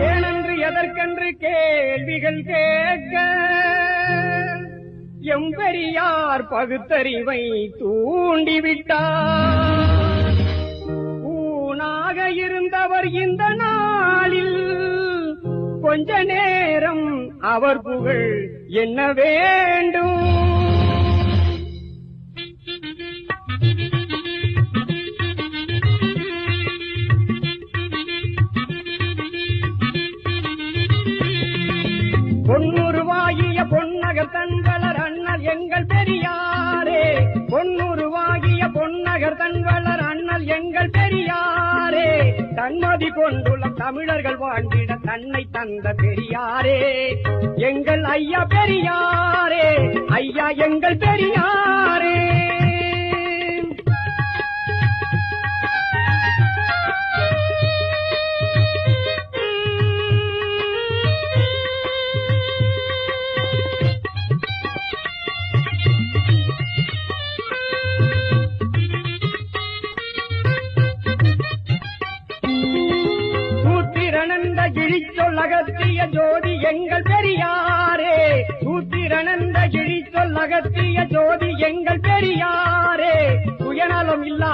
ஏனென்று எதற்கென்று கேள்விகள் கேட்க எம்பெரியார் பகுத்தறிவை தூண்டிவிட்டார். ஊனாக இருந்தவர் இந்த நாளில் கொஞ்ச நேரம் அவர் புகழ் என்ன வேண்டும். பொன்னுருவாகிய பொன்னகர் தன்வளர் அண்ணல் எங்கள் பெரியாரே. பொன்னுருவாகிய பொன்னகர் தன்வளர் அண்ணல் எங்கள் பெரியாரே. தன்மதி கொண்டுள்ள தமிழர்கள் வாழ்ந்திட தன்னை தந்த பெரியாரே. எங்கள் ஐயா பெரியாரே, ஐயா எங்கள் பெரியாரே. சூத்திரனந்த கிழிச்சொல்லகத்திய ஜோதி எங்கள் பெரியாரே. சூத்திரனந்த கிழிச்சொல்லகத்திய ஜோதி எங்கள் பெரியாரே. சுயநலம் இல்லா